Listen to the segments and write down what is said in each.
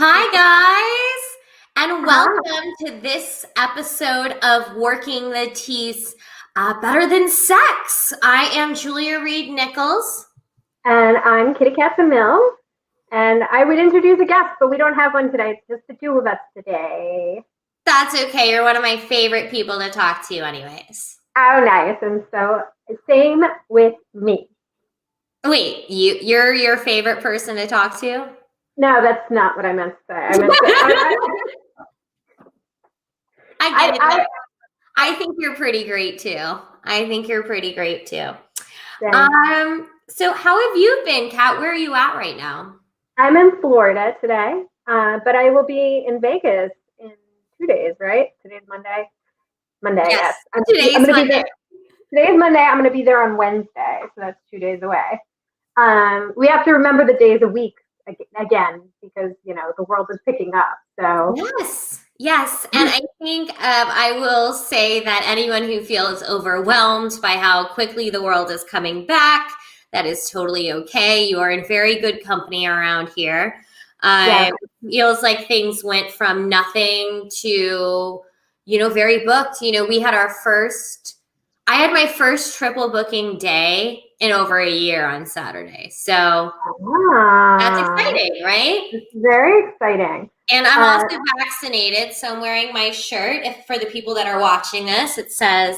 Hi, guys, and Hi, welcome to this episode of Working the Tease Better Than Sex. I am Julia Reed Nichols. and I'm Kitty Cat DeMille, and I would introduce a guest, but we don't have one today. It's just the two of us today. That's okay. You're one of my favorite people to talk to, anyways. Oh, nice. And so, same with me. Wait, you're your favorite person to talk to? No, that's not what I meant to say. I meant to say, I I, get it. I, I think you're pretty great too. I think you're pretty great too. Thanks. So how have you been, Kat? Where are you at right now? I'm in Florida today, but I will be in Vegas in 2 days, right? Today's Monday. Monday, Yes, yes. I'm today's going to be Monday. there. Today is Monday. I'm going to be there on Wednesday, so that's 2 days away. We have to remember the days of week again because the world is picking up. So Yes. And I think I will say that anyone who feels overwhelmed by how quickly the world is coming back, that is totally okay. You are in very good company around here. yeah, It feels like things went from nothing to, very booked. We had I had my first triple booking day in over a year on Saturday. So that's ah, exciting, right? it's very exciting. And I'm Uh, also vaccinated, so I'm wearing my shirt. If for the people that are watching this, it says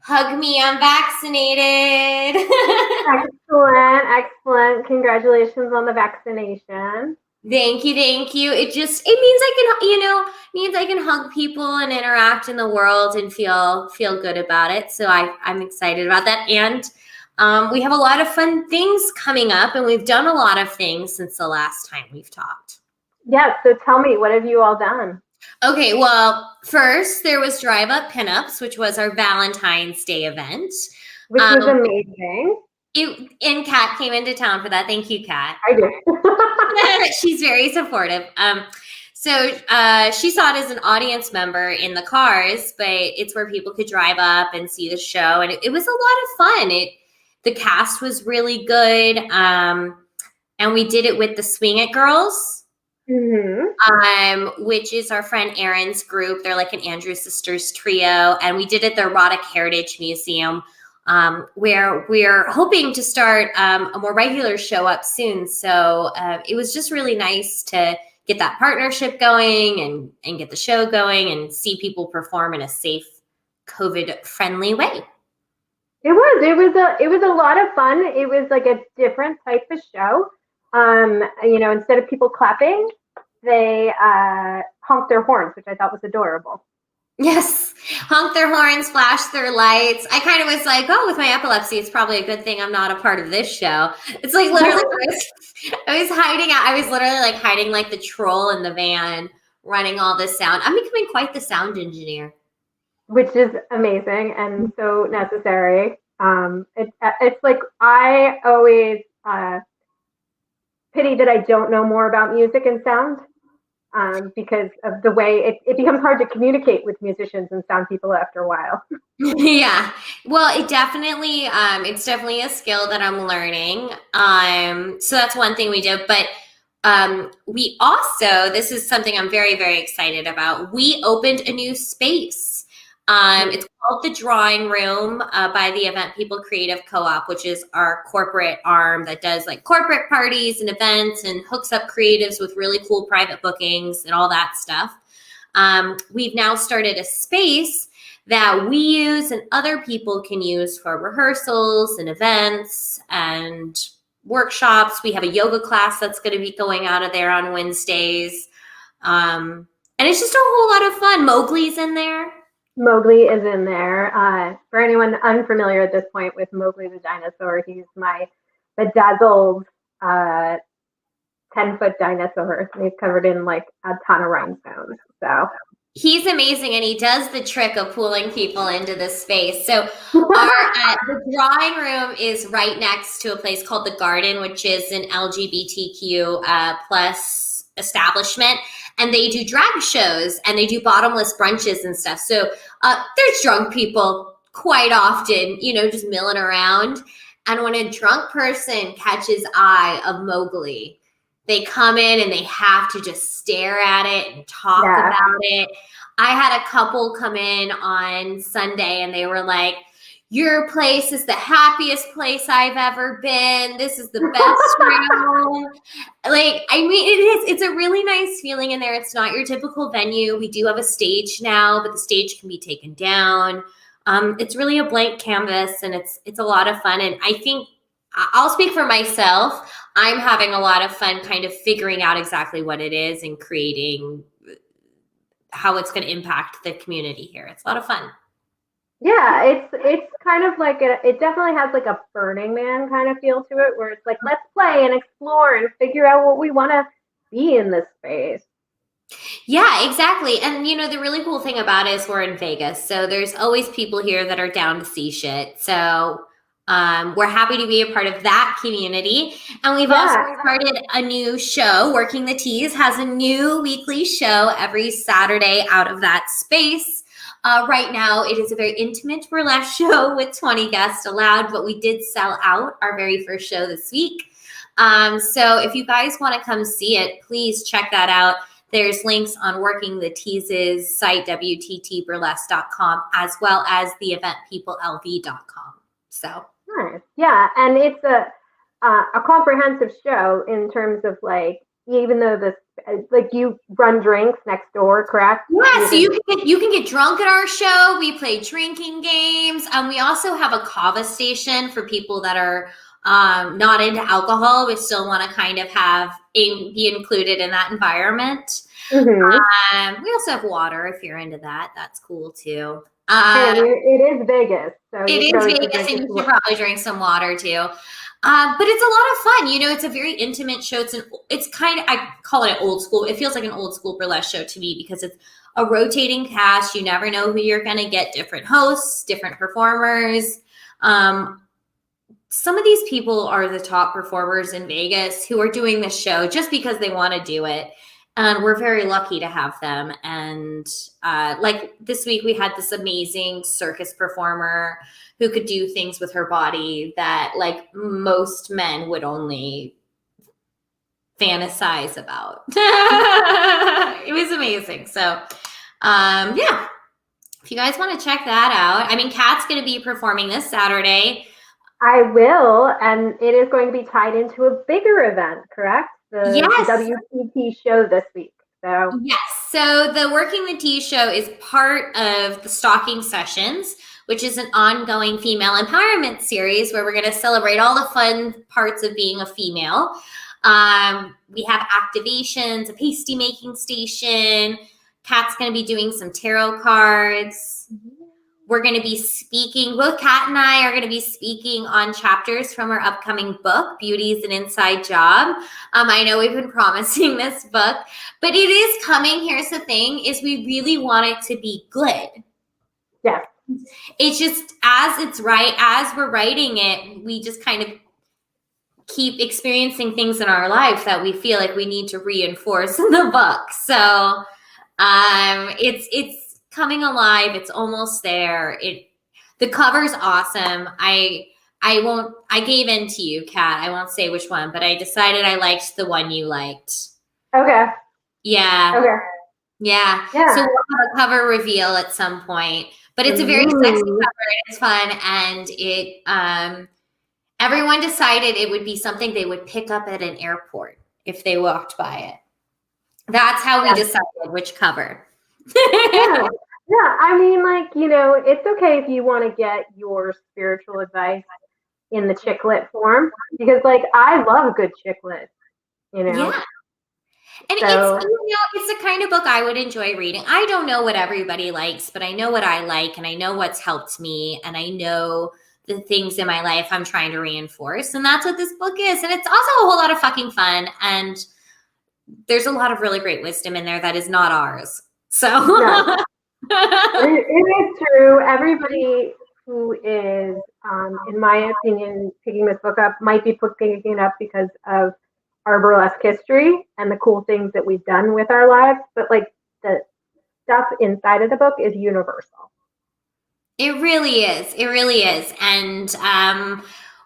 "Hug me, I'm vaccinated." Excellent, excellent. Congratulations on the vaccination. Thank you, thank you. It means I can hug people and interact in the world and feel good about it. So I'm excited about that. And we have a lot of fun things coming up, and we've done a lot of things since the last time we've talked. Yes. So tell me, what have you all done? Okay, well, first there was Drive Up Pinups, which was our Valentine's Day event. Which was Um, amazing. and Kat came into town for that. Thank you, Kat. I did. She's very supportive. She saw it as an audience member in the cars, but it's where people could drive up and see the show, and it was a lot of fun. The cast was really good, and we did it with the Swing It Girls. hmm Which is our friend Erin's group. They're like an Andrews Sisters trio, and we did it at the Erotic Heritage Museum, where we're hoping to start a more regular show up soon. So it was just really nice to get that partnership going and get the show going and see people perform in a safe, COVID-friendly way. It was a lot of fun. It was like a different type of show. Instead of people clapping, they honked their horns, which I thought was adorable. Yes, honk their horns, flash their lights. I kind of was like, oh, with my epilepsy, it's probably a good thing I'm not a part of this show. It's like literally, I was hiding out. I was literally like hiding like the troll in the van, running all this sound. I'm becoming quite the sound engineer. Which is amazing and so necessary. It's like I always pity that I don't know more about music and sound because of the way it becomes hard to communicate with musicians and sound people after a while. Yeah. Well, it's definitely a skill that I'm learning. So that's one thing we did. But we also, this is something I'm very, very excited about. We opened a new space. It's called the Drawing Room by the Event People Creative Co-op, which is our corporate arm that does like corporate parties and events and hooks up creatives with really cool private bookings and all that stuff. We've now started a space that we use and other people can use for rehearsals and events and workshops. We have a yoga class that's going to be going out of there on Wednesdays. And it's just a whole lot of fun. Mowgli's in there. Mowgli is in there. For anyone unfamiliar at this point with Mowgli the dinosaur, he's my bedazzled 10-foot dinosaur. He's covered in like a ton of rhinestones. So He's amazing, and he does the trick of pulling people into the space. So the drawing room is right next to a place called The Garden, which is an LGBTQ plus establishment. And they do drag shows, and they do bottomless brunches and stuff. So there's drunk people quite often, just milling around. And when a drunk person catches eye of Mowgli, they come in and they have to just stare at it and talk about it. I had a couple come in on Sunday and they were like, your place is the happiest place I've ever been. This is the best room. Like, I mean, it's a really nice feeling in there. It's not your typical venue. We do have a stage now, but the stage can be taken down. It's really a blank canvas and it's a lot of fun. And I think I'll speak for myself. I'm having a lot of fun kind of figuring out exactly what it is and creating how it's going to impact the community here. It's a lot of fun. Yeah, it's kind of like it definitely has like a Burning Man kind of feel to it, where it's like, let's play and explore and figure out what we want to be in this space. Yeah, exactly. And you know, the really cool thing about it is we're in Vegas, so there's always people here that are down to see shit. So we're happy to be a part of that community. And we've also started a new show. Working the Tease has a new weekly show every Saturday out of that space. Right now, it is a very intimate burlesque show with 20 guests allowed, but we did sell out our very first show this week. So if you guys want to come see it, please check that out. There's links on Working the Tease's site, WTTburlesque.com, as well as the eventpeoplelv.com. So nice. Yeah, and it's a comprehensive show in terms of like, even though this, like, you run drinks next door, correct? Yeah, so you can get drunk at our show. We play drinking games. We also have a kava station for people that are not into alcohol, but still want to kind of be included in that environment. Mm-hmm. We also have water if you're into that. That's cool too. It is Vegas. So it is Vegas, and you should probably drink some water too. But it's a lot of fun. You know, it's a very intimate show. It's kind of, I call it old school. It feels like an old school burlesque show to me because it's a rotating cast. You never know who you're going to get. Different hosts, different performers. Some of these people are the top performers in Vegas who are doing this show just because they want to do it. And we're very lucky to have them. And like this week, we had this amazing circus performer who could do things with her body that like most men would only fantasize about. It was amazing. So yeah, if you guys want to check that out. I mean, Kat's going to be performing this Saturday. I will, and it is going to be tied into a bigger event, correct? The WTT show this week. So yes, so the Working the Tease show is part of the Stalking Sessions, which is an ongoing female empowerment series where we're going to celebrate all the fun parts of being a female. We have activations, a pasty making station. Kat's going to be doing some tarot cards. We're going to be speaking, both Kat and I are going to be speaking on chapters from our upcoming book, Beauty's an Inside Job. I know we've been promising this book, but it is coming. Here's the thing, is we really want it to be good. Yeah. It's just as we're writing it, we just kind of keep experiencing things in our life that we feel like we need to reinforce in the book. So it's coming alive. It's almost there. The cover's awesome. I gave in to you, Kat. I won't say which one, but I decided I liked the one you liked. Okay. Yeah. Okay. Yeah. So we'll have a cover reveal at some point. But it's a very sexy cover. It's fun, and it everyone decided it would be something they would pick up at an airport if they walked by it. That's how we decided which cover. Yeah, I mean, like, you know, it's okay if you want to get your spiritual advice in the chick lit form, because, like, I love a good chick lit, you know? Yeah. And it's the kind of book I would enjoy reading. I don't know what everybody likes, but I know what I like, and I know what's helped me, and I know the things in my life I'm trying to reinforce, and that's what this book is. And it's also a whole lot of fucking fun, and there's a lot of really great wisdom in there that is not ours. So... It is true. Everybody who is, in my opinion, picking this book up might be picking it up because of our burlesque history and the cool things that we've done with our lives. But like the stuff inside of the book is universal. It really is. It really is. And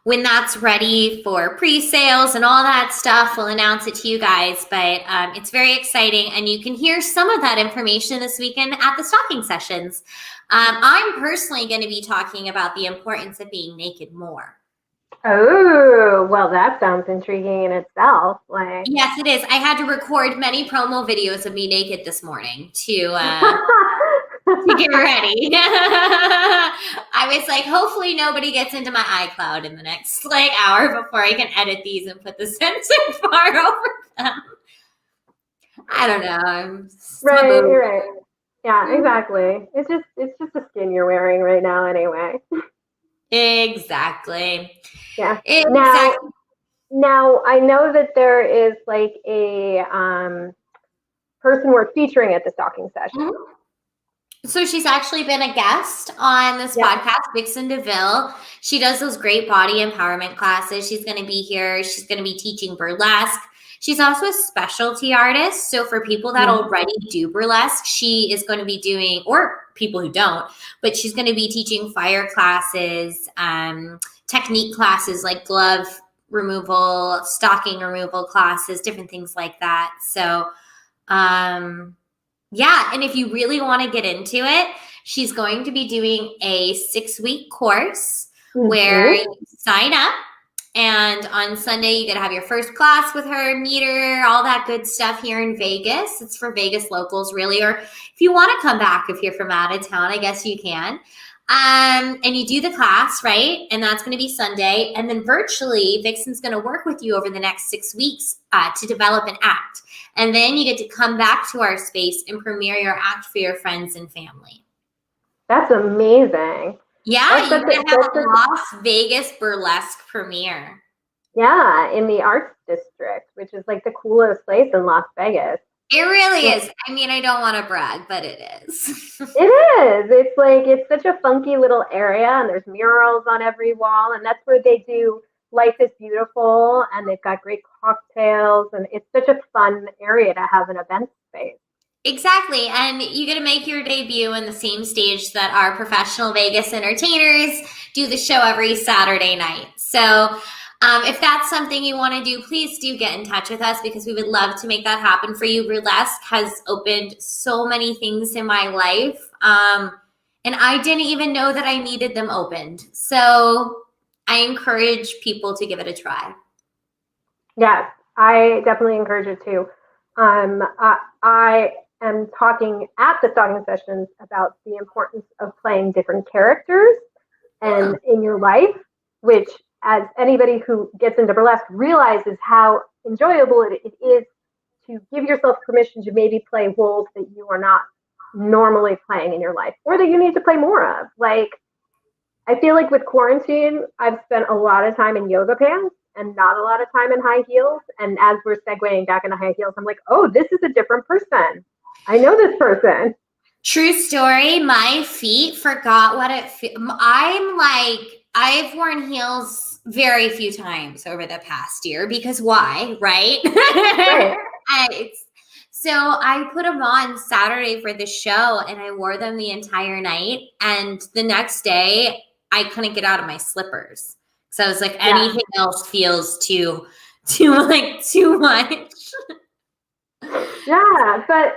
when that's ready for pre-sales and all that stuff, we'll announce it to you guys. But it's very exciting, and you can hear some of that information this weekend at the stocking sessions. I'm personally going to be talking about the importance of being naked more. Oh, well, that sounds intriguing in itself. Like, Yes, it is. I had to record many promo videos of me naked this morning to get ready. I was like, hopefully nobody gets into my iCloud in the next hour before I can edit these and put the censor bar over them. I don't know. Right. Yeah, exactly. It's just the skin you're wearing right now anyway. Exactly. Yeah. Exactly. Now I know that there is like a person we're featuring at the stocking session. Mm-hmm. So she's actually been a guest on this podcast, Vixen DeMille. She does those great body empowerment classes. She's going to be here. She's going to be teaching burlesque. She's also a specialty artist. So for people that already do burlesque, she is going to be doing, or people who don't, but she's going to be teaching fire classes, technique classes like glove removal, stocking removal classes, different things like that. So, yeah, and if you really want to get into it, she's going to be doing a 6-week course where you sign up, and on Sunday you get to have your first class with her, meet her, all that good stuff here in Vegas. It's for Vegas locals, really, or if you want to come back, if you're from out of town, I guess you can. And you do the class, right? And that's going to be Sunday. And then virtually, Vixen's going to work with you over the next 6 weeks to develop an act. And then you get to come back to our space and premiere your act for your friends and family. That's amazing. Yeah, you're going to have a Las Vegas burlesque premiere. Yeah, in the Arts District, which is like the coolest place in Las Vegas. It really is. I mean, I don't want to brag, but it is. It is. It's like, it's such a funky little area, and there's murals on every wall, and that's where they do Life is Beautiful, and they've got great cocktails, and it's such a fun area to have an event space. Exactly. And you get to make your debut in the same stage that our professional Vegas entertainers do the show every Saturday night. So if that's something you want to do, please do get in touch with us, because we would love to make that happen for you. Burlesque has opened so many things in my life, and I didn't even know that I needed them opened. So I encourage people to give it a try. Yes, I definitely encourage it too. I am talking at the stocking sessions about the importance of playing different characters and in your life, which, as anybody who gets into burlesque realizes how enjoyable it is to give yourself permission to maybe play roles that you are not normally playing in your life, or that you need to play more of. Like, I feel like with quarantine, I've spent a lot of time in yoga pants and not a lot of time in high heels. And as we're segueing back into high heels, I'm like, oh, this is a different person. I know this person. True story. My feet forgot what it I'm like, I've worn heels very few times over the past year, because why, right? Right. So I put them on Saturday for the show, and I wore them the entire night. And the next day, I couldn't get out of my slippers. So I was like, anything else feels too much. Yeah, but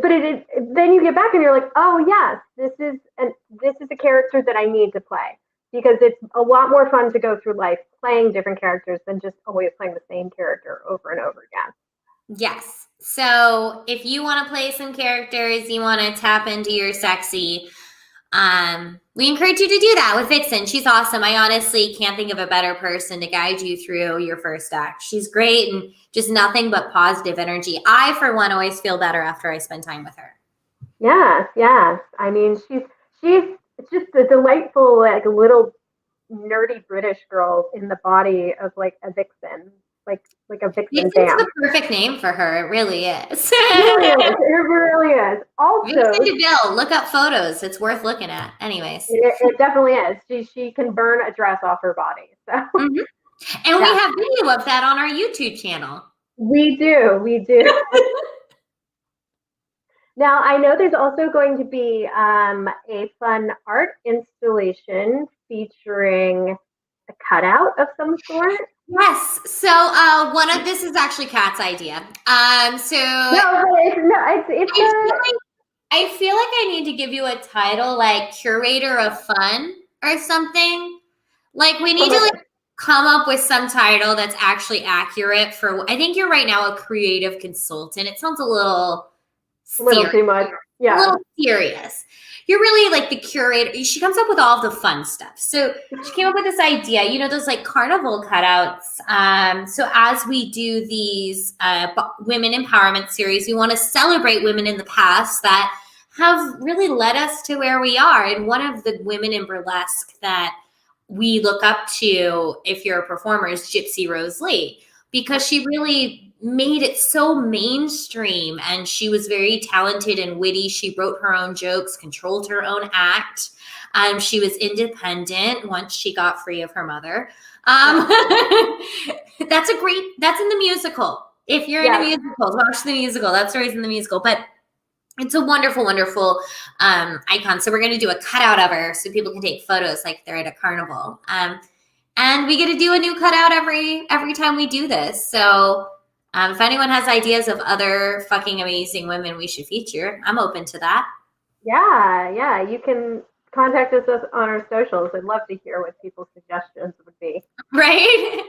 then you get back and you're like, oh yes, this is a character that I need to play, because it's a lot more fun to go through life playing different characters than just always playing the same character over and over again. Yes. So if you want to play some characters, you want to tap into your sexy, we encourage you to do that with Vixen. She's awesome. I honestly can't think of a better person to guide you through your first act. She's great, and just nothing but positive energy. I, for one, always feel better after I spend time with her. Yes. I mean, she's just a delightful, like, little nerdy British girl in the body of like a vixen, like a vixen Vixen's dance. the perfect name for her. It really is. It really is. Also, Vixen DeMille, look up photos. It's worth looking at. Anyways, it definitely is. She can burn a dress off her body. So. Mm-hmm. And we have video of that on our YouTube channel. We do. Now, I know there's also going to be a fun art installation featuring a cutout of some sort? Yes. So this is actually Kat's idea. So I feel like I need to give you a title like curator of fun or something. Like we need to like come up with some title that's actually accurate for. I think you're right now a creative consultant. It sounds a little too much. Yeah. A little serious. You're really like the curator. She comes up with all the fun stuff. So she came up with this idea, those like carnival cutouts. So as we do these women empowerment series, we want to celebrate women in the past that have really led us to where we are. And one of the women in burlesque that we look up to, if you're a performer, is Gypsy Rose Lee, because she really made it so mainstream, and she was very talented and witty. She wrote her own jokes, controlled her own act. She was independent once she got free of her mother. That's in the musical. If you're into musicals, watch the musical. That story's in the musical. But it's a wonderful, wonderful icon. So we're going to do a cutout of her so people can take photos like they're at a carnival. And we get to do a new cutout every time we do this. So if anyone has ideas of other fucking amazing women we should feature, I'm open to that. Yeah. You can contact us on our socials. I'd love to hear what people's suggestions would be. Right?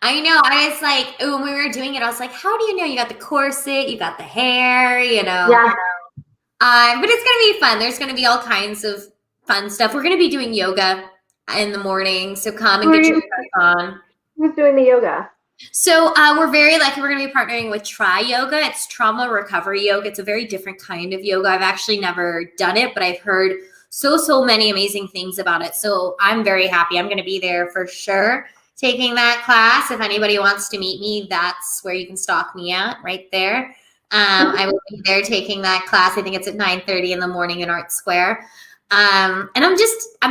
I know. I was like, when we were doing it, I was like, how do you know? You got the corset, you got the hair, Yeah. But it's going to be fun. There's going to be all kinds of fun stuff. We're going to be doing yoga in the morning. So come and get your stuff on. Who's doing the yoga? So we're very lucky. We're going to be partnering with Try Yoga. It's trauma recovery yoga. It's a very different kind of yoga. I've actually never done it, but I've heard so many amazing things about it. So I'm very happy. I'm going to be there for sure taking that class. If anybody wants to meet me, that's where you can stalk me at, right there. I will be there taking that class. I think it's at 9:30 in the morning in Art Square. And I'm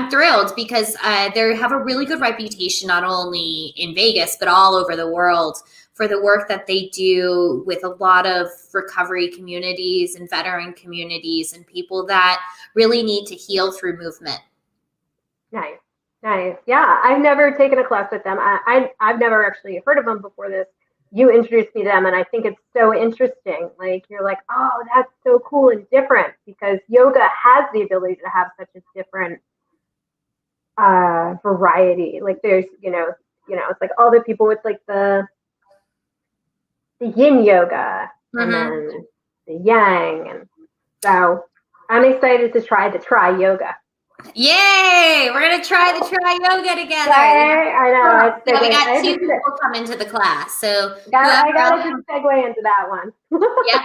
thrilled because they have a really good reputation, not only in Vegas, but all over the world for the work that they do with a lot of recovery communities and veteran communities and people that really need to heal through movement. Nice. Yeah, I've never taken a class with them. I've never actually heard of them before this. You introduced me to them, and I think it's so interesting. Like, you're like, oh, that's so cool and different, because yoga has the ability to have such a different variety. Like, there's, it's like all the people with like the yin yoga and then the yang, and so I'm excited to try yoga. Yay! We're gonna try yoga together. I know. So we got 2 people come into the class, so I got a good segue into that one. Yep.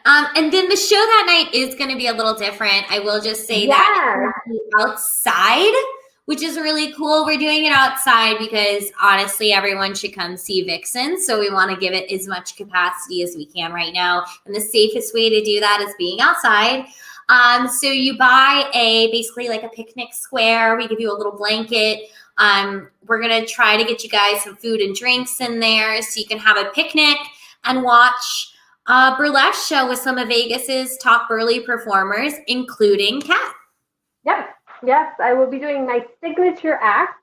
And then the show that night is going to be a little different. I will just say that it's outside, which is really cool. We're doing it outside because honestly, everyone should come see Vixen. So we want to give it as much capacity as we can right now. And the safest way to do that is being outside. So you buy basically like a picnic square. We give you a little blanket. We're going to try to get you guys some food and drinks in there so you can have a picnic and watch a burlesque show with some of Vegas's top burly performers, including Kat. Yep. Yes, I will be doing my signature act,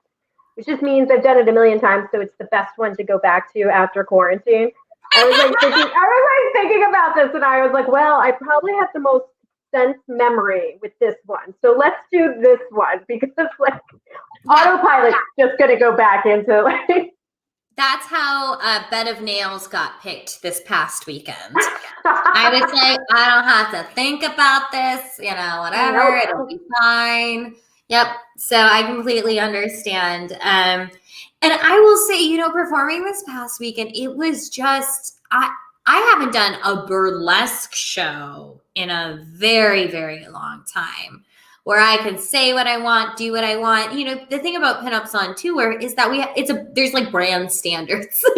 which just means I've done it a million times, so it's the best one to go back to after quarantine. I was thinking about this, and I was like, well, I probably have the most sense memory with this one, so let's do this one, because like autopilot's just going to go back into like. That's how Bed of Nails got picked this past weekend. I was like, I don't have to think about this, whatever, it'll be fine. Yep. So I completely understand. And I will say, performing this past weekend, it was just, I haven't done a burlesque show in a very, very long time, where I can say what I want, do what I want. The thing about pinups on tour is that there's like brand standards. so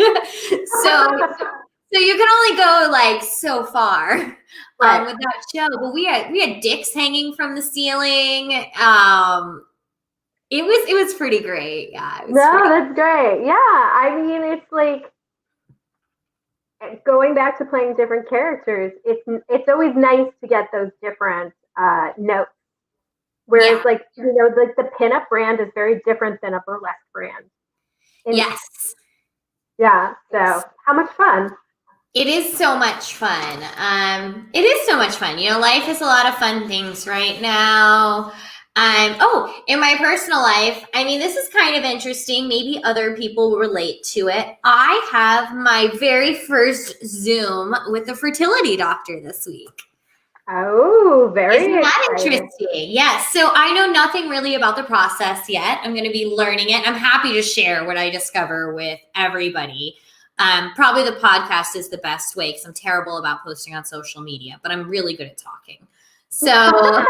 you can only go like so far with that show. But we had dicks hanging from the ceiling. It was pretty great. Yeah. That's great. Yeah. I mean, it's like going back to playing different characters. It's always nice to get those different notes. Whereas Yeah. like, like the pinup brand is very different than a burlesque brand. And Yes. yeah, so how much fun. It is so much fun. It is so much fun. Life has a lot of fun things right now. In my personal life, I mean, this is kind of interesting. Maybe other people will relate to it. I have my very first Zoom with the fertility doctor this week. Oh, very Isn't that exciting. interesting? Yes. So I know nothing really about the process yet. I'm going to be learning it. I'm happy to share what I discover with everybody. Probably the podcast is the best way because I'm terrible about posting on social media, but I'm really good at talking. So I'm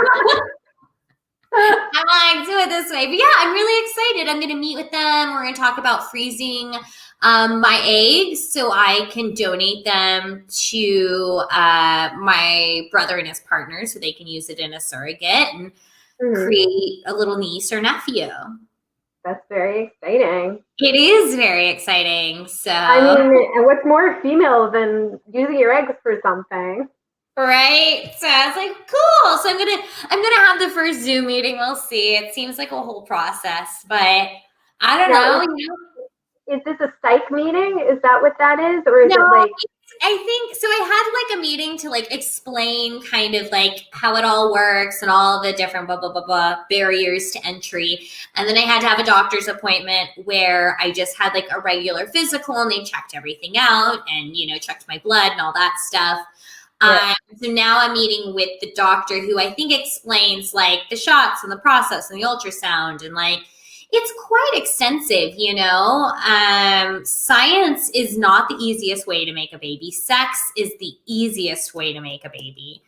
like, do it this way. But yeah, I'm really excited. I'm going to meet with them. We're going to talk about freezing my eggs so I can donate them to my brother and his partner so they can use it in a surrogate and create a little niece or nephew. That's very exciting. It is very exciting. So I mean, and what's more female than using your eggs for something? right. So I was like, cool. So I'm gonna have the first Zoom meeting. We'll see. It seems like a whole process, but I don't Now, know. is this a psych meeting? Is that what that is? Or is No, it like I think so. I had like a meeting to like explain kind of like how it all works and all the different blah blah blah blah barriers to entry. And then I had to have a doctor's appointment where I just had like a regular physical and they checked everything out and checked my blood and all that stuff. So now I'm meeting with the doctor who I think explains like the shots and the process and the ultrasound and like it's quite extensive, Science is not the easiest way to make a baby. Sex is the easiest way to make a baby.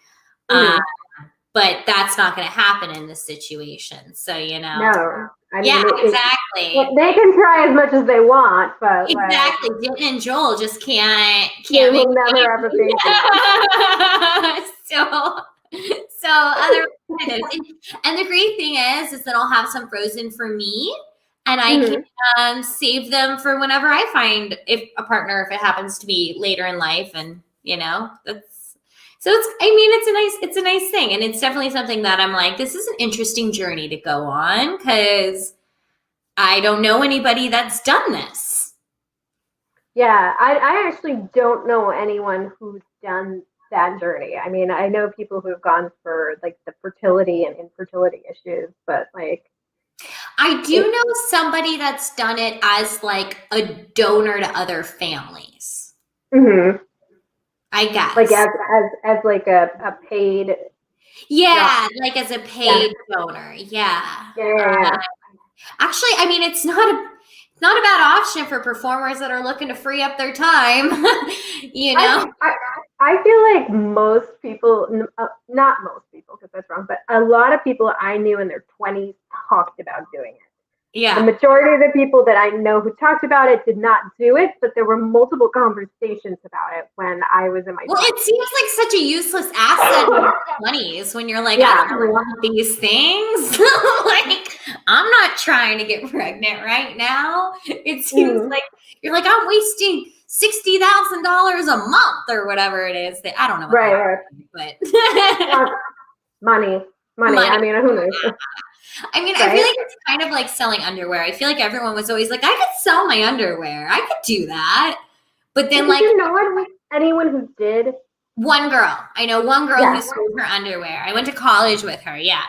But that's not going to happen in this situation. So, no? I mean, exactly. They can try as much as they want, but exactly. Jen and Joel just can't they make will never have a baby. So other alternatives. And the great thing is that I'll have some frozen for me and I can save them for whenever I find if it happens to be later in life. And, it's a nice thing. And it's definitely something that I'm like, this is an interesting journey to go on because I don't know anybody that's done this. Yeah, I actually don't know anyone who's done that journey. I mean, I know people who have gone for like the fertility and infertility issues, but like I do know somebody that's done it as like a donor to other families. I guess. Like as like a paid. Yeah, like as a paid donor. Yeah. Actually, I mean, it's not a bad option for performers that are looking to free up their time. I feel like most people, not most people, because that's wrong, but a lot of people I knew in their 20s talked about doing it. Yeah. The majority of the people that I know who talked about it did not do it, but there were multiple conversations about it when I was in my 20s. It seems like such a useless asset in your 20s when you're like, I don't want these things. Like, I'm not trying to get pregnant right now. It seems like you're like, I'm wasting $60,000 a month or whatever it is. I don't know. But money. I mean, who knows? I mean, I feel like it's kind of like selling underwear. I feel like everyone was always like, I could sell my underwear. I could do that. But then you know anyone who did? One girl. I know one girl who sold her underwear. I went to college with her. Yeah.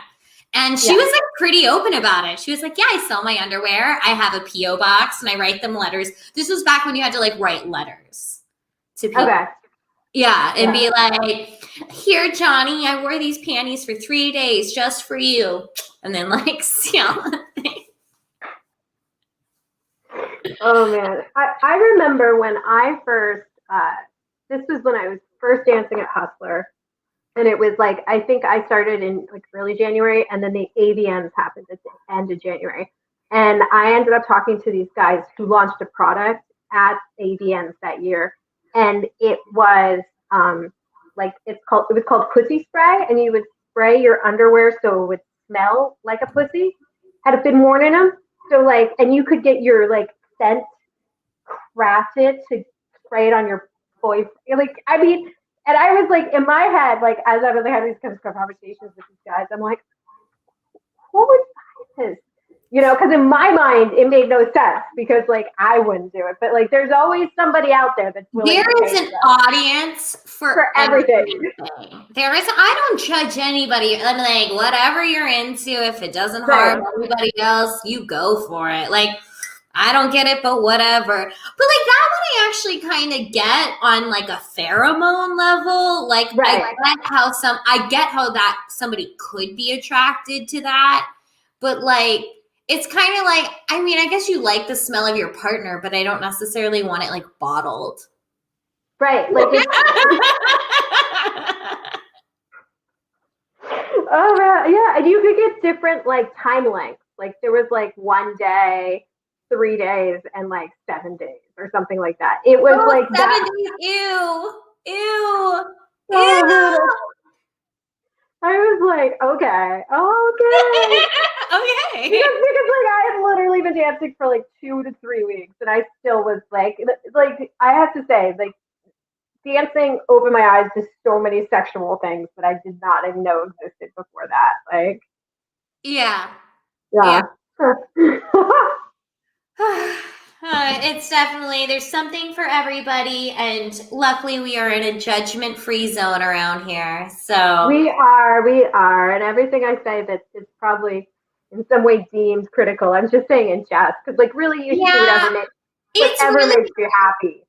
And she was like pretty open about it. She was like, yeah, I sell my underwear. I have a P.O. box and I write them letters. This was back when you had to like write letters to people. Okay. Yeah. And be like, here, Johnny, I wore these panties for 3 days just for you. And then like sell the thing. Oh man. I remember when I first, this was when I was first dancing at Hustler. And it was like, I think I started in like early January and then the AVNs happened at the end of January. And I ended up talking to these guys who launched a product at AVNs that year. And it was it was called pussy spray, and you would spray your underwear so it would smell like a pussy had been worn in them. So like, and you could get your like scent crafted to spray it on your boyfriend. Like, I mean, and I was like in my head, like as I was having these kinds of conversations with these guys, I'm like, who would buy this? You know, because in my mind, it made no sense because, like, I wouldn't do it. But, like, there's always somebody out there that's willing There to is pay an audience for everything. There is. I don't judge anybody. I'm like, whatever you're into, if it doesn't harm anybody else, you go for it. Like, I don't get it, but whatever. But like that one I actually kind of get on like a pheromone level. Like I get how that somebody could be attracted to that, but like it's kind of like, I mean, I guess you like the smell of your partner, but I don't necessarily want it like bottled. Right. Like oh man, yeah. And you could get different like time lengths. Like there was like 1 day, 3 days, and like 7 days or something like that. It was like 7 days. Ew. I was like, okay. Okay. Because like I had literally been dancing for like 2 to 3 weeks, and I still was like I have to say, like dancing opened my eyes to so many sexual things that I did not even know existed before that. Like, yeah. It's definitely, there's something for everybody, and luckily we are in a judgment-free zone around here. So we are, and everything I say that is probably in some way deemed critical, I'm just saying in jest, because like really you should do whatever makes you happy.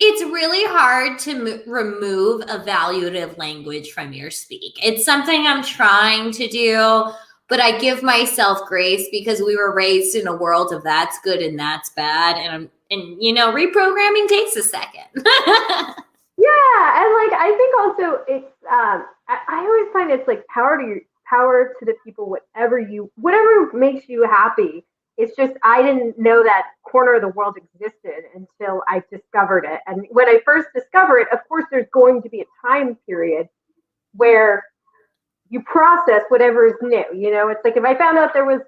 It's really hard to remove evaluative language from your speak. It's something I'm trying to do, but I give myself grace because we were raised in a world of that's good and that's bad. And you know, reprogramming takes a second. Yeah. And like, I think also it's, I always find it's like power to the people, whatever makes you happy. It's just, I didn't know that corner of the world existed until I discovered it. And when I first discovered it, of course, there's going to be a time period where you process whatever is new. You know, it's like if I found out there was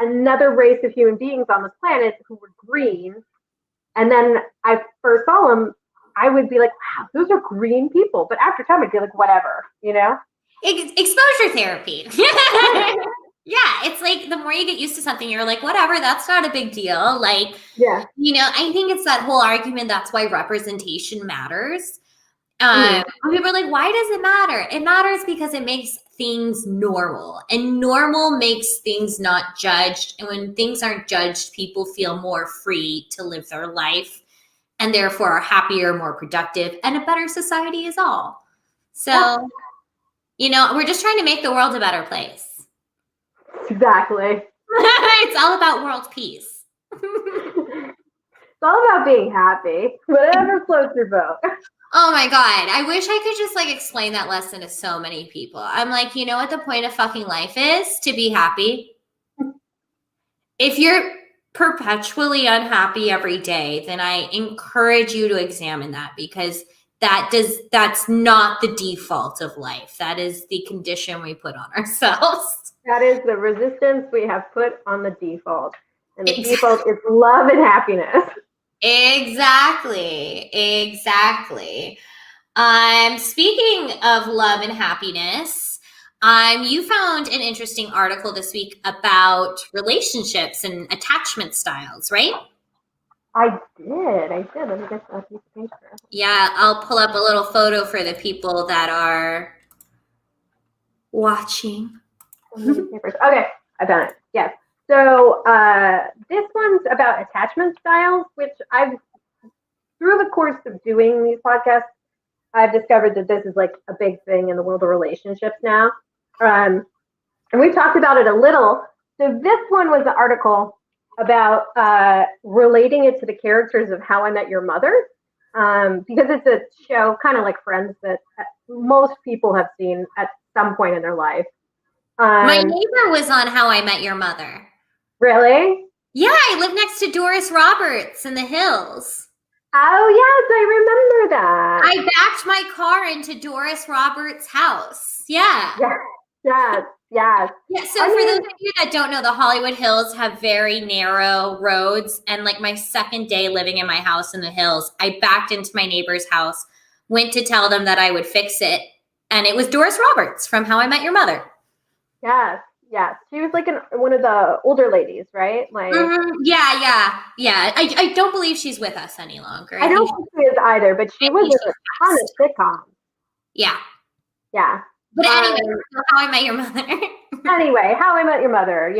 another race of human beings on this planet who were green, and then I first saw them, I would be like, wow, those are green people. But after time, I'd be like, whatever, you know? Exposure therapy. Yeah, it's like the more you get used to something, you're like, whatever, that's not a big deal. Like, yeah, you know, I think it's that whole argument, that's why representation matters. People are like, why does it matter? It matters because it makes things normal, and normal makes things not judged. And when things aren't judged, people feel more free to live their life, and therefore are happier, more productive, and a better society is all. So, you know, we're just trying to make the world a better place. Exactly. It's all about world peace. It's all about being happy. Whatever floats your boat. Oh my God. I wish I could just like explain that lesson to so many people. I'm like, you know what the point of fucking life is? To be happy. If you're perpetually unhappy every day, then I encourage you to examine that, because that's not the default of life. That is the condition we put on ourselves. That is the resistance we have put on the default. And the default is love and happiness. Exactly. Speaking of love and happiness, you found an interesting article this week about relationships and attachment styles, right? I did. Let me get that piece of paper. Yeah, I'll pull up a little photo for the people that are watching. Okay, I found it. Yes. So this one's about attachment styles, which through the course of doing these podcasts, I've discovered that this is like a big thing in the world of relationships now. And we've talked about it a little. So this one was an article about relating it to the characters of How I Met Your Mother, because it's a show kind of like Friends that most people have seen at some point in their life. My neighbor was on How I Met Your Mother. Really? Yeah, I live next to Doris Roberts in the Hills. Oh, yes, I remember that. I backed my car into Doris Roberts' house. Yeah. Yes. Yeah, so for those of you that don't know, the Hollywood Hills have very narrow roads. And like my second day living in my house in the Hills, I backed into my neighbor's house, went to tell them that I would fix it. And it was Doris Roberts from How I Met Your Mother. Yes. Yeah, she was like one of the older ladies, right? Like, Yeah. I don't believe she's with us any longer. I don't think she is either, but she was in a ton of sitcoms. Yeah. Yeah. But anyway, How I Met Your Mother. Anyway, How I Met Your Mother,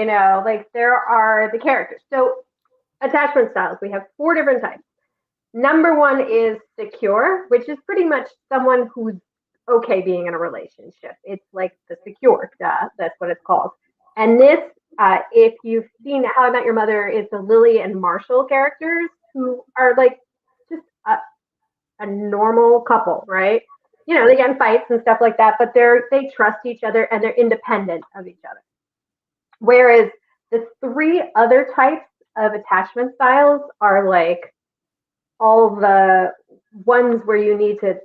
like there are the characters. So attachment styles, we have 4 different types. Number 1 is secure, which is pretty much someone who's okay being in a relationship. It's like the secure, that's what it's called. And this, if you've seen How I Met Your Mother, it's the Lily and Marshall characters who are like just a normal couple, right? They get in fights and stuff like that, but they trust each other and they're independent of each other. Whereas the 3 other types of attachment styles are like all the ones where you need to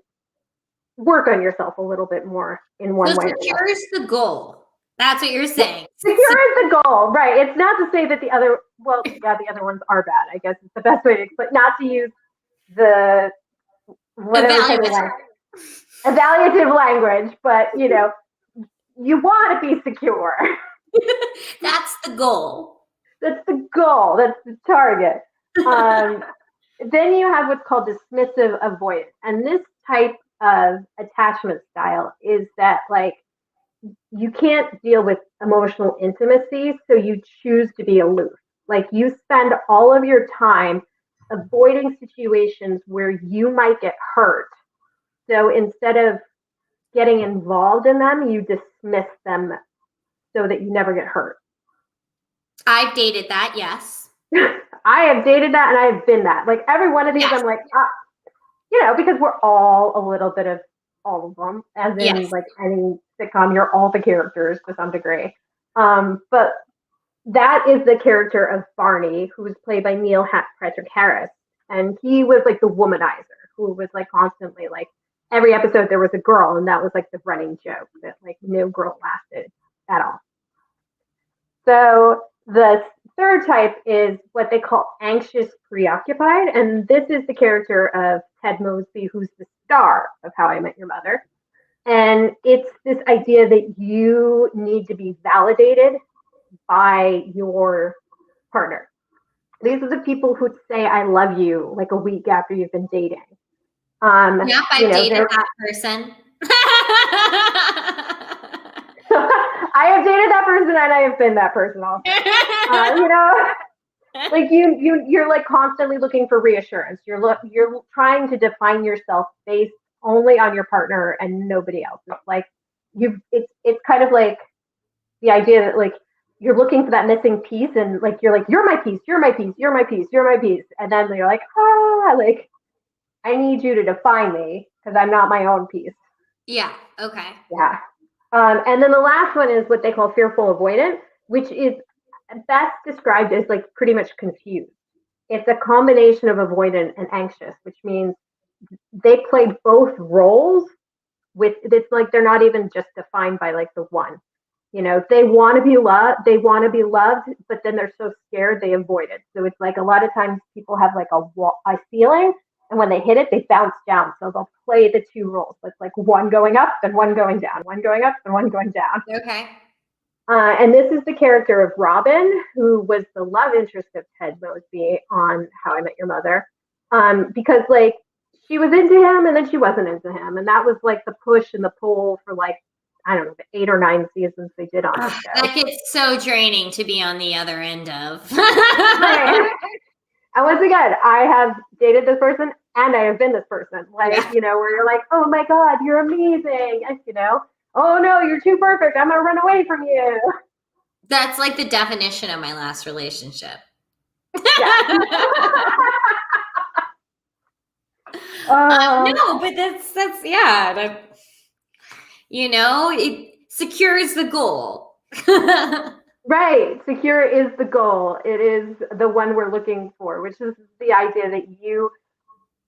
work on yourself a little bit more in one way. Secure is the goal. That's what you're saying. Secure is the goal, right? It's not to say that the other ones are bad. I guess it's the best way to explain. Not to use the evaluative language, but you want to be secure. That's the goal. That's the goal. That's the target. Then you have what's called dismissive avoidant. And this type of attachment style is that like you can't deal with emotional intimacy, so you choose to be aloof. Like you spend all of your time avoiding situations where you might get hurt. So instead of getting involved in them, you dismiss them so that you never get hurt. I've dated that, yes. I have dated that and I've been that. Like every one of these, yes. I'm like, because we're all a little bit of all of them. As in like any sitcom, you're all the characters to some degree. But that is the character of Barney, who was played by Neil Patrick Harris. And he was like the womanizer who was like constantly like every episode there was a girl, and that was like the running joke that like no girl lasted at all. So the third type is what they call anxious preoccupied, and this is the character of Ted Mosby, who's the star of How I Met Your Mother. And it's this idea that you need to be validated by your partner. These are the people who say I love you like a week after you've been dating. Yep, I've dated that person. I have dated that person and I have been that person also. Like you're like constantly looking for reassurance. You're trying to define yourself based only on your partner and nobody else. It's like it's kind of like the idea that like you're looking for that missing piece, and like you're my piece, you're my piece, you're my piece, you're my piece, and then you're like like I need you to define me because I'm not my own piece. Yeah. Okay. Yeah. And then the last one is what they call fearful avoidant, which is best described as like pretty much confused. It's a combination of avoidant and anxious, which means they play both roles it's like they're not even just defined by like the one. They want to be loved, but then they're so scared they avoid it. So it's like a lot of times people have like a ceiling, and when they hit it, they bounce down. So they'll play the 2 roles. So it's like one going up and one going down, one going up and one going down. Okay. And this is the character of Robin, who was the love interest of Ted Mosby on How I Met Your Mother. Because like she was into him and then she wasn't into him. And that was like the push and the pull for like, I don't know, the 8 or 9 seasons they did on the show. That gets so draining to be on the other end of. Right. And once again, I have dated this person and I have been this person. Like, where you're like, oh my God, you're amazing. And, oh no, you're too perfect. I'm going to run away from you. That's like the definition of my last relationship. Yeah. No, but that's yeah. It secures the goal. Right. Secure is the goal. It is the one we're looking for, which is the idea that you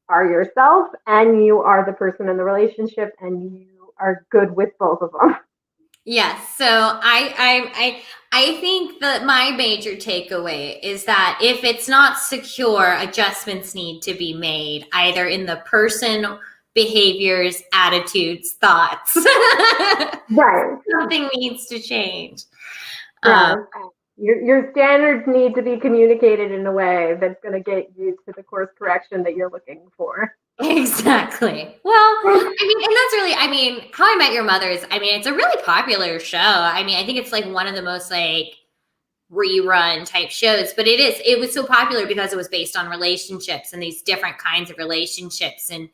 are yourself and you are the person in the relationship and you are good with both of them. Yes. So I think that my major takeaway is that if it's not secure, adjustments need to be made either in the person, behaviors, attitudes, thoughts. Right. Something needs to change. Yeah. Your standards need to be communicated in a way that's going to get you to the course correction that you're looking for. Exactly. Well, I mean, and that's really, I mean, How I Met Your Mother is, I mean, it's a really popular show. I mean, I think it's like one of the most like rerun type shows, but it was so popular because it was based on relationships and these different kinds of relationships. And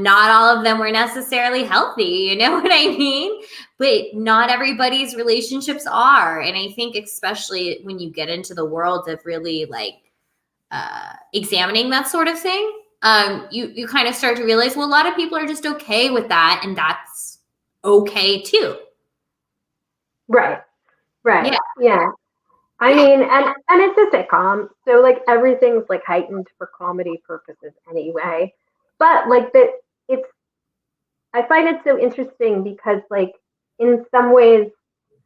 not all of them were necessarily healthy, you know what I mean? But not everybody's relationships are. And I think especially when you get into the world of really like examining that sort of thing, you kind of start to realize, well, a lot of people are just okay with that, and that's okay too. Right. Yeah. Yeah. I mean, and it's a sitcom, so like everything's like heightened for comedy purposes anyway. But like it's I find it so interesting because like in some ways,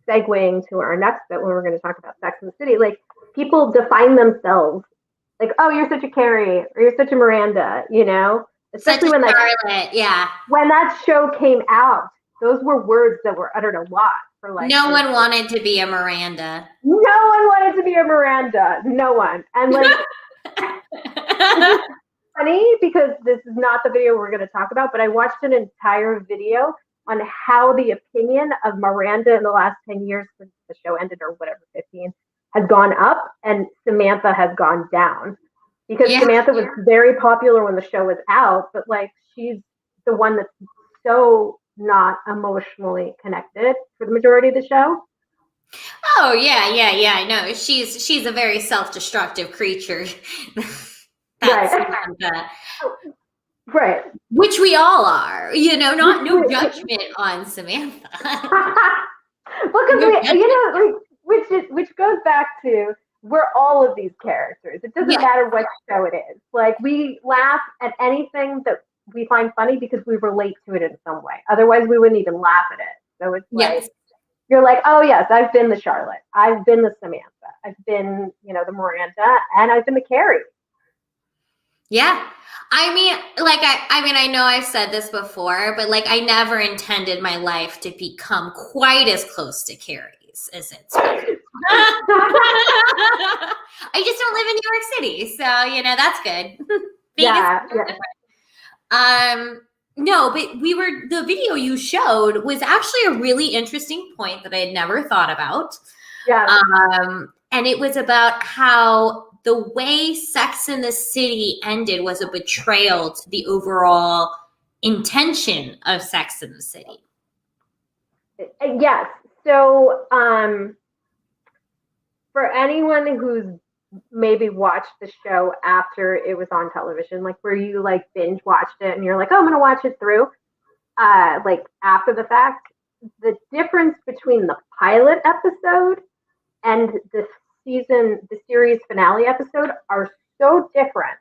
segueing to our next bit when we're going to talk about Sex in the City, like people define themselves like, oh, you're such a Carrie or you're such a Miranda, you know? Especially Such a when Charlotte, yeah. when that show came out, those were words that were uttered a lot for like No one wanted to be a Miranda. no one wanted to be a Miranda. No one. And like it's funny because this is not the video we're going to talk about, but I watched an entire video on how the opinion of Miranda in the last 10 years since the show ended or whatever, 15, has gone up and Samantha has gone down. Because Samantha was very popular when the show was out, but like she's the one that's so not emotionally connected for the majority of the show. Oh yeah. No, she's a very self-destructive creature. That's Samantha. Right. Which we all are, you know, no judgment on Samantha. Well, because you know, like which goes back to we're all of these characters. It doesn't matter what show it is. Like we laugh at anything that we find funny because we relate to it in some way. Otherwise, we wouldn't even laugh at it. So it's like you're like, oh yes, I've been the Charlotte, I've been the Samantha, I've been, you know, the Miranda, and I've been the Carrie. Yeah. I mean, like, I know I've said this before, but like, I never intended my life to become quite as close to Carrie's as it's been. I just don't live in New York City, so, you know, that's good. Yeah. No, but the video you showed was actually a really interesting point that I had never thought about. Yeah. And it was about how the way Sex in the City ended was a betrayal to the overall intention of Sex in the City. Yes. So, for anyone who's maybe watched the show after it was on television, like where you like binge watched it and you're like, oh, I'm going to watch it through, like after the fact, the difference between the pilot episode and the series finale episode are so different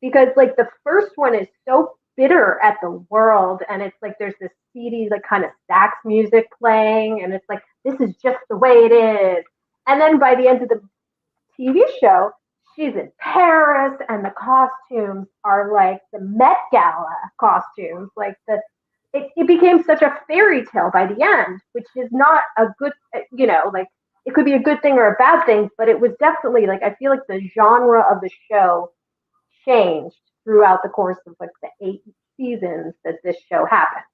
because like the first one is so bitter at the world and it's like there's this seedy like kind of sax music playing and it's like this is just the way it is, and then by the end of the TV show she's in Paris and the costumes are like the Met Gala costumes, like it became such a fairy tale by the end, which is not a good, you know, like it could be a good thing or a bad thing, but it was definitely like I feel like the genre of the show changed throughout the course of like the 8 seasons that this show happened.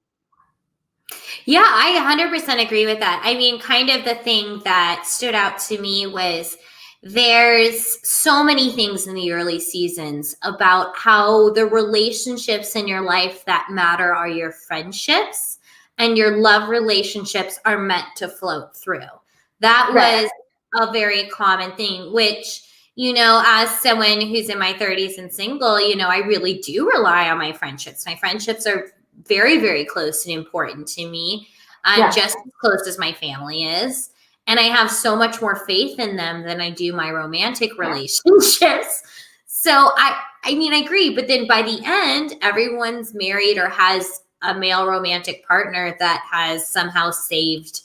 Yeah, I 100% agree with that. I mean, kind of the thing that stood out to me was there's so many things in the early seasons about how the relationships in your life that matter are your friendships and your love relationships are meant to float through. That was a very common thing, which, you know, as someone who's in my 30s and single, you know, I really do rely on my friendships. My friendships are very, very close and important to me. I'm just as close as my family is. And I have so much more faith in them than I do my romantic relationships. So I mean, I agree. But then by the end, everyone's married or has a male romantic partner that has somehow saved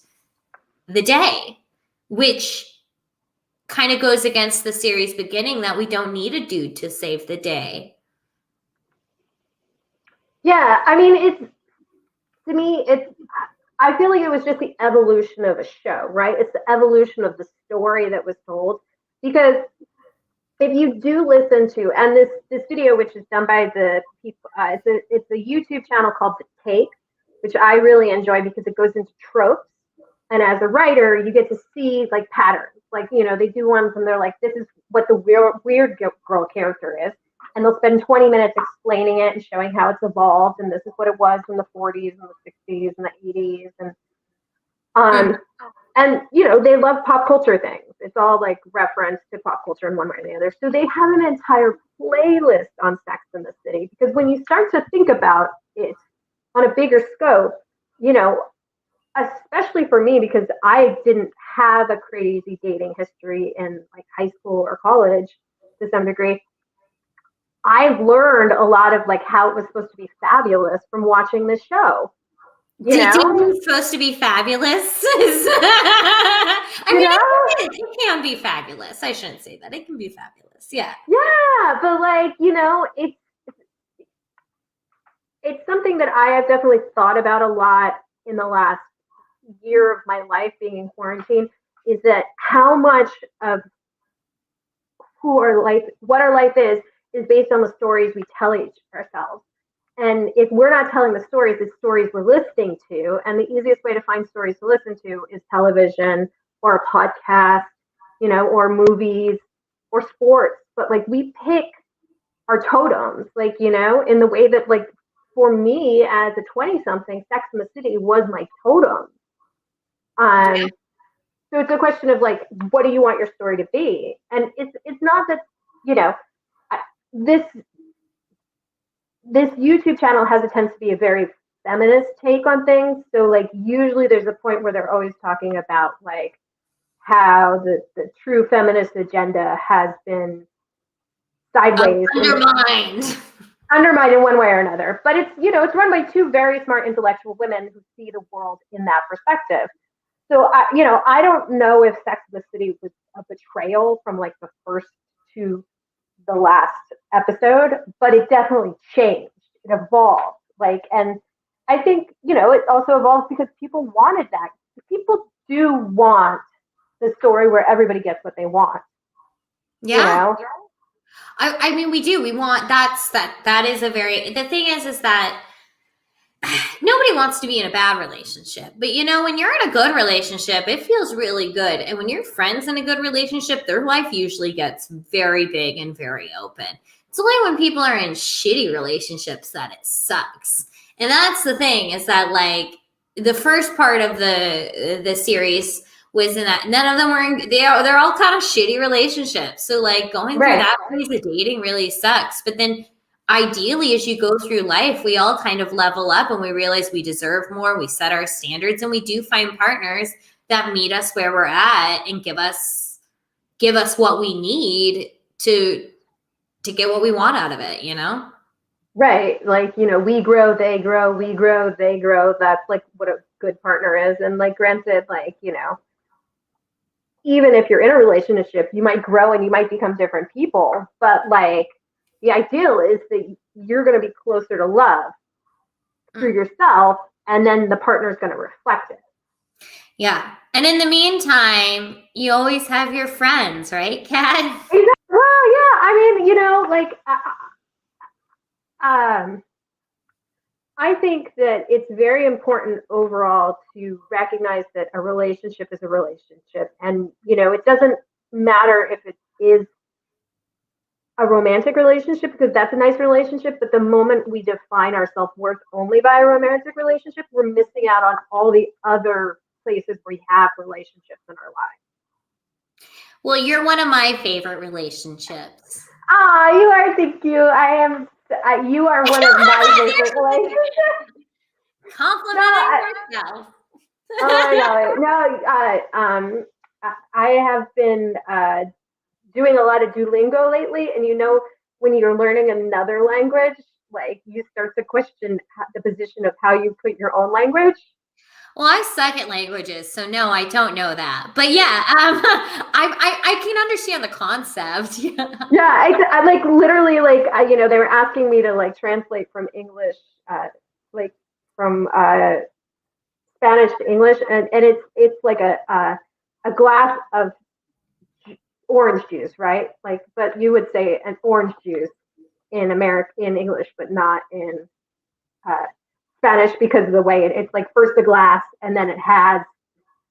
the day, which kind of goes against the series beginning that we don't need a dude to save the day. Yeah, I mean, to me, I feel like it was just the evolution of a show, right? It's the evolution of the story that was told. Because if you do listen to, and this studio, which is done by the people, it's a YouTube channel called The Take, which I really enjoy because it goes into tropes. And as a writer, you get to see like patterns. Like, they do ones and they're like, this is what the weird girl character is. And they'll spend 20 minutes explaining it and showing how it's evolved. And this is what it was in the 40s and the 60s and the 80s. And they love pop culture things. It's all like reference to pop culture in one way or the other. So they have an entire playlist on Sex and the City, because when you start to think about it on a bigger scope, especially for me, because I didn't have a crazy dating history in like high school or college to some degree. I've learned a lot of like how it was supposed to be fabulous from watching this show. Dating is supposed to be fabulous. It can be fabulous. I shouldn't say that. It can be fabulous. Yeah. Yeah, but like, it's something that I have definitely thought about a lot in the last year of my life being in quarantine, is that how much of what our life is based on the stories we tell ourselves. And if we're not telling the stories, it's stories we're listening to. And the easiest way to find stories to listen to is television or a podcast, or movies or sports. But like we pick our totems, like, in the way that like for me as a 20-something, Sex and the City was my totem. So it's a question of like, what do you want your story to be? And it's not that, this YouTube channel has a tendency to be a very feminist take on things. So like usually there's a point where they're always talking about like how the true feminist agenda has been sideways. Undermined in one way or another. But it's, it's run by two very smart intellectual women who see the world in that perspective. So, I don't know if Sex and the City was a betrayal from like the first to the last episode, but it definitely changed. It evolved. Like, and I think, it also evolved because people wanted that. People do want the story where everybody gets what they want. Yeah. I mean, we do. We want that is a very, the thing is that nobody wants to be in a bad relationship, but when you're in a good relationship, it feels really good. And when your friends in a good relationship, their life usually gets very big and very open. It's only when people are in shitty relationships that it sucks. And that's the thing, is that like the first part of the series was in that none of them were they're all kind of shitty relationships. So like going through that phase of dating really sucks. But then ideally, as you go through life, we all kind of level up and we realize we deserve more. We set our standards and we do find partners that meet us where we're at and give us what we need to get what we want out of it, Right. Like, we grow, they grow, we grow, they grow. That's like what a good partner is. And like, granted, like, even if you're in a relationship, you might grow and you might become different people, but like, the ideal is that you're going to be closer to love through yourself, and then the partner is going to reflect it. Yeah. And in the meantime, you always have your friends, right, Kat? Well, yeah. I mean, like, I think that it's very important overall to recognize that a relationship is a relationship. And, it doesn't matter if it is a romantic relationship, because that's a nice relationship, but the moment we define our self-worth only by a romantic relationship, we're missing out on all the other places we have relationships in our lives. Well, you're one of my favorite relationships. You are. Thank you. You are one of my favorite relationships. Complimenting yourself. I have been doing a lot of Duolingo lately, and when you're learning another language, like you start to question the position of how you put your own language. Well, I suck at languages, so no, I don't know that. But yeah, I can understand the concept. Yeah, I like literally like they were asking me to like translate from English, like from Spanish to English, and it's like a glass of orange juice, right? Like, but you would say an orange juice in English, but not in uh, Spanish because of the way it's like first the glass and then it has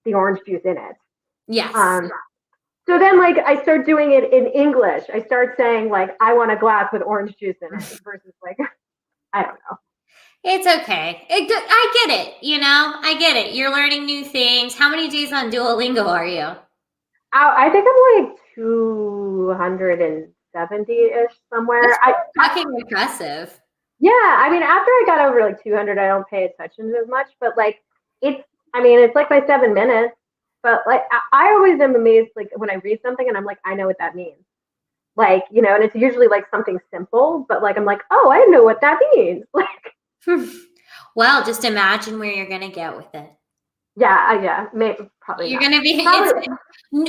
the orange juice in it. Yes. So then, like, I start doing it in English. I start saying, like, I want a glass with orange juice in it versus, like, I don't know. It's okay. I get it. I get it. You're learning new things. How many days on Duolingo are you? I think I'm like 270-ish somewhere. That's fucking impressive. Yeah, I mean, after I got over like 200, I don't pay attention as much. But like, it's like my 7 minutes. But like, I always am amazed, like when I read something and I'm like, I know what that means. Like, and it's usually like something simple, but like I'm like, oh, I know what that means. Like, well, just imagine where you're gonna get with it. yeah, maybe probably. You're gonna be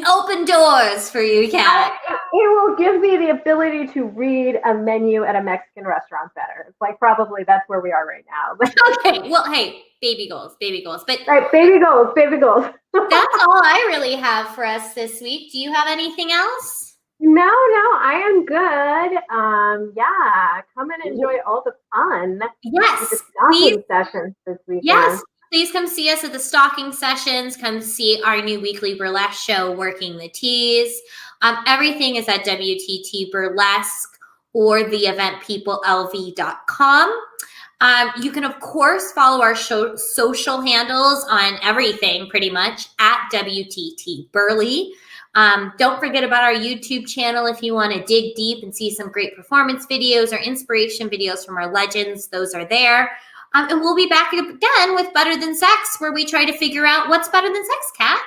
open doors for you, Kat. It will give me the ability to read a menu at a Mexican restaurant better. It's like probably that's where we are right now. Okay, well, hey, baby goals. But right, baby goals. That's all I really have for us this week. Do you have anything else? No, I am good. Yeah, come and enjoy all the fun. Yes, with the stocking sessions this weekend. Yes, please come see us at the stocking sessions. Come see our new weekly burlesque show, Working the Tease. Everything is at WTT Burlesque or theeventpeoplelv.com. You can, of course, follow our social handles on everything pretty much at WTT Burley. Don't forget about our YouTube channel if you want to dig deep and see some great performance videos or inspiration videos from our legends. Those are there. And we'll be back again with Better Than Sex, where we try to figure out what's better than sex, Kat.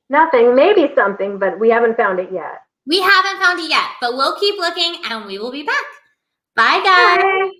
Nothing, maybe something, but we haven't found it yet. We haven't found it yet, but we'll keep looking and we will be back. Bye, guys. Bye.